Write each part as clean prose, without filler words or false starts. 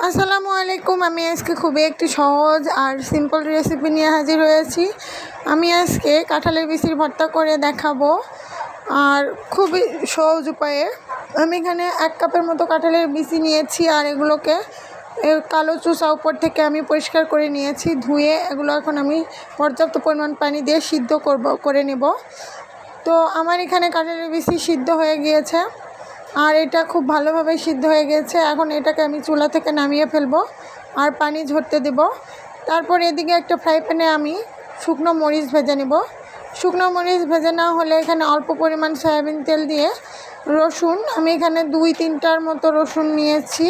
আসসালামু আলাইকুম। আমি আজকে খুবই একটি সহজ আর সিম্পল রেসিপি নিয়ে হাজির হয়েছি। আমি আজকে কাঁঠালের বিচির ভর্তা করে দেখাবো, আর খুবই সহজ উপায়ে। আমি এখানে 1 কাপের মতো কাঁঠালের বিচি নিয়েছি, আর এগুলোকে কালো চুষা উপর থেকে আমি পরিষ্কার করে নিয়েছি, ধুয়ে এগুলো এখন আমি পর্যাপ্ত পরিমাণ পানি দিয়ে সিদ্ধ করে নেব। তো আমার এখানে কাঁঠালের বিচি সিদ্ধ হয়ে গিয়েছে, আর এটা খুব ভালোভাবে সিদ্ধ হয়ে গেছে। এখন এটাকে আমি চুলা থেকে নামিয়ে ফেলবো আর পানি ঝরতে দেব। তারপর এদিকে একটা ফ্রাই প্যানে আমি শুকনো মরিচ ভেজে নেব। শুকনো মরিচ ভেজে না হলে এখানে অল্প পরিমাণ সয়াবিন তেল দিয়ে রসুন, আমি এখানে 2-3টার মতো রসুন নিয়েছি,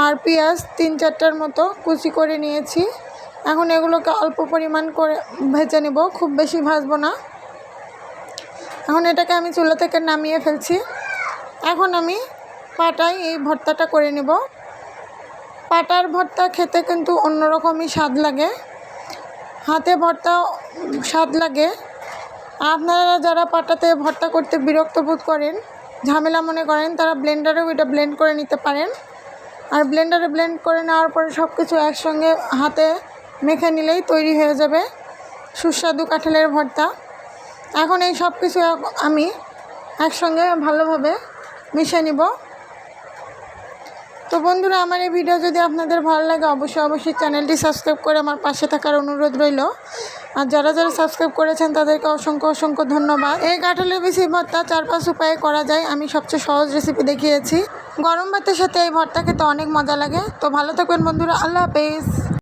আর পেঁয়াজ 3-4টার মতো কুচি করে নিয়েছি। এখন এগুলোকে অল্প পরিমাণ করে ভেজে নেব, খুব বেশি ভাজবো না। এখন এটাকে আমি চুলা থেকে নামিয়ে ফেলছি। এখন আমি পাটায় এই ভর্তাটা করে নেব। পাটার ভর্তা খেতে কিন্তু অন্যরকমই স্বাদ লাগে, হাতে ভর্তা স্বাদ লাগে। আপনারা যারা পাটাতে ভর্তা করতে বিরক্ত বোধ করেন, ঝামেলা মনে করেন, তারা ব্লেন্ডারেও এটা ব্লেন্ড করে নিতে পারেন। আর ব্লেন্ডারে ব্লেন্ড করে নেওয়ার পরে সব কিছু একসঙ্গে হাতে মেখে নিলেই তৈরি হয়ে যাবে সুস্বাদু কাঁঠালের ভর্তা। এখন এই সব কিছু আমি একসঙ্গে ভালোভাবে মিশিয়ে নিব। তো বন্ধুরা, আমার এই ভিডিও যদি আপনাদের ভালো লাগে অবশ্যই চ্যানেলটি সাবস্ক্রাইব করে আমার পাশে থাকার অনুরোধ রইল। আর যারা সাবস্ক্রাইব করেছেন তাদেরকে অসংখ্য ধন্যবাদ। এই কাঁঠালের বিচি ভর্তা 4-5 উপায়ে করা যায়, আমি সবচেয়ে সহজ রেসিপি দেখিয়েছি। গরম ভাতের সাথে এই ভর্তা খেতে অনেক মজা লাগে। তো ভালো থাকবেন বন্ধুরা, আল্লাহ হাফেজ।